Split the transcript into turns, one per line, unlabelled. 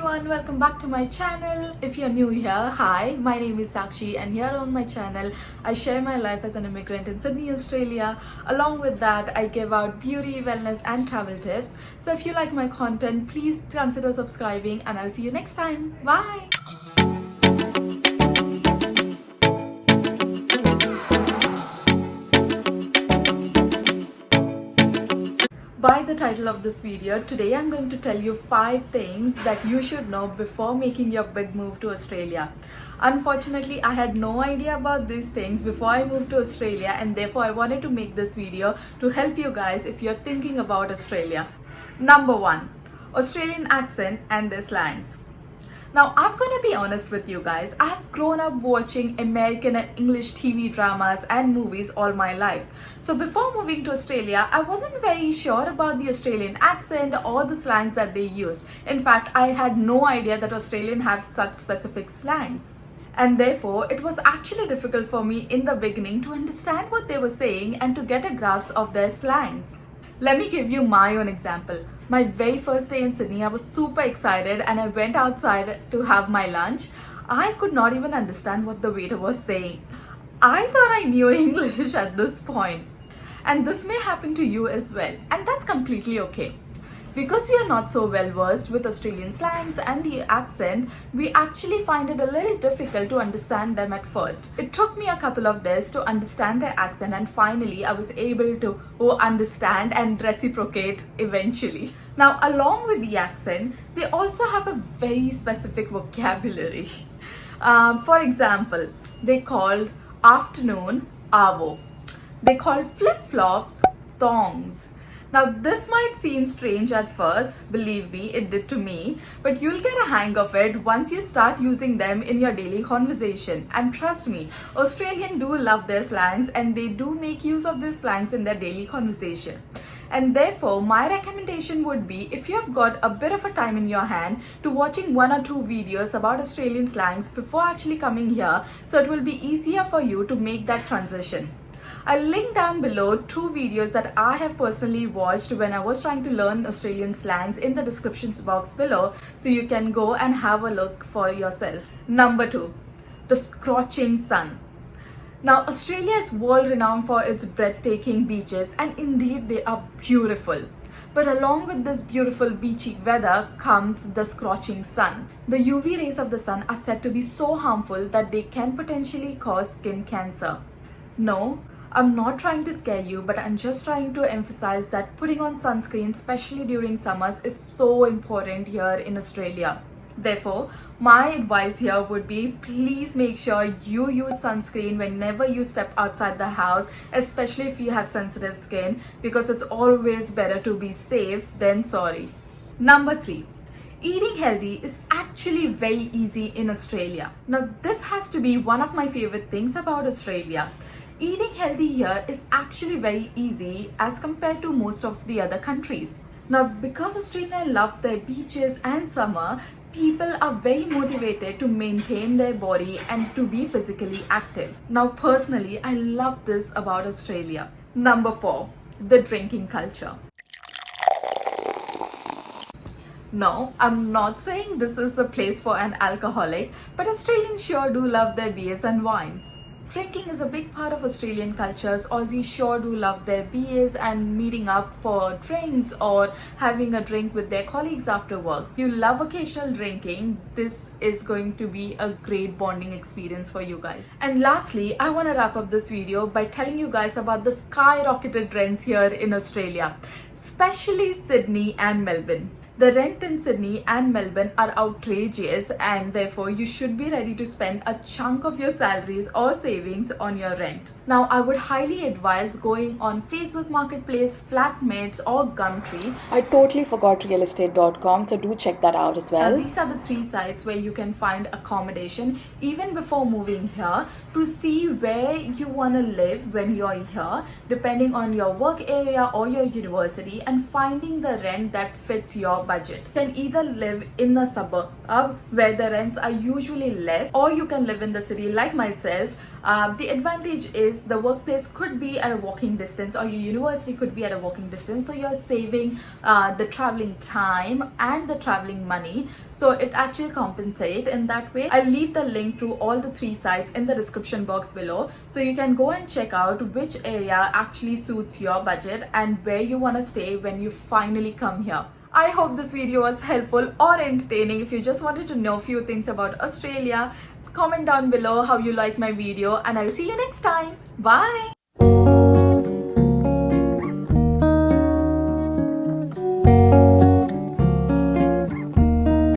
everyone, welcome back to my channel. If you're new here, hi, my name is Sakshi and here on my channel I share my life as an immigrant in Sydney, Australia. Along with that, I give out beauty, wellness and travel tips. So if you like my content, please consider subscribing and I'll see you next time. Bye! By the title of this video, today I'm going to tell you 5 things that you should know before making your big move to Australia. Unfortunately, I had no idea about these things before I moved to Australia, and therefore I wanted to make this video to help you guys if you're thinking about Australia. Number 1. Australian accent and their slangs. Now, I'm gonna be honest with you guys. I've grown up watching American and English TV dramas and movies all my life. So before moving to Australia, I wasn't very sure about the Australian accent or the slangs that they use. In fact, I had no idea that Australians have such specific slangs. And therefore, it was actually difficult for me in the beginning to understand what they were saying and to get a grasp of their slangs. Let me give you my own example. My very first day in Sydney, I was super excited and I went outside to have my lunch. I could not even understand what the waiter was saying. I thought I knew English at this point. And this may happen to you as well. And that's completely okay. Because we are not so well versed with Australian slangs and the accent, we actually find it a little difficult to understand them at first. It took me a couple of days to understand their accent, and finally I was able to understand and reciprocate eventually. Now, along with the accent, they also have a very specific vocabulary. For example, they call afternoon arvo. They call flip-flops thongs. Now, this might seem strange at first, believe me, it did to me, but you'll get a hang of it once you start using them in your daily conversation. And trust me, Australians do love their slangs and they do make use of these slangs in their daily conversation. And therefore, my recommendation would be, if you have got a bit of a time in your hand, to watching 1 or 2 videos about Australian slangs before actually coming here, so it will be easier for you to make that transition. I'll link down below 2 videos that I have personally watched when I was trying to learn Australian slangs in the description box below, so you can go and have a look for yourself. Number 2. The scorching sun. Now, Australia is world renowned for its breathtaking beaches, and indeed they are beautiful. But along with this beautiful beachy weather comes the scorching sun. The UV rays of the sun are said to be so harmful that they can potentially cause skin cancer. No, I'm not trying to scare you, but I'm just trying to emphasize that putting on sunscreen, especially during summers, is so important here in Australia. Therefore, my advice here would be, please make sure you use sunscreen whenever you step outside the house, especially if you have sensitive skin, because it's always better to be safe than sorry. Number 3. Eating healthy is actually very easy in Australia. Now, this has to be one of my favorite things about Australia. Eating healthy here is actually very easy as compared to most of the other countries. Now, because Australians love their beaches and summer, people are very motivated to maintain their body and to be physically active. Now, personally, I love this about Australia. Number 4. The drinking culture. No, I'm not saying this is the place for an alcoholic, but Australians sure do love their beers and wines. Drinking is a big part of Australian cultures. Aussies sure do love their beers and meeting up for drinks or having a drink with their colleagues after work. If you love occasional drinking, this is going to be a great bonding experience for you guys. And lastly, I want to wrap up this video by telling you guys about the skyrocketed rents here in Australia, especially Sydney and Melbourne. The rent in Sydney and Melbourne are outrageous, and therefore you should be ready to spend a chunk of your salaries or savings on your rent. Now, I would highly advise going on Facebook Marketplace, Flatmates or Gumtree. I totally forgot realestate.com, so do check that out as well. These are the 3 sites where you can find accommodation even before moving here, to see where you want to live when you're here, depending on your work area or your university, and finding the rent that fits your budget. You can either live in a suburb where the rents are usually less, or you can live in the city like myself. The advantage is the workplace could be at a walking distance, or your university could be at a walking distance, so you're saving the traveling time and the traveling money, so it actually compensates in that way. I'll leave the link to all the 3 sites in the description box below, so you can go and check out which area actually suits your budget and where you want to stay when you finally come here. I hope this video was helpful or entertaining. If you just wanted to know a few things about Australia, comment down below how you like my video, and I'll see you next time. Bye.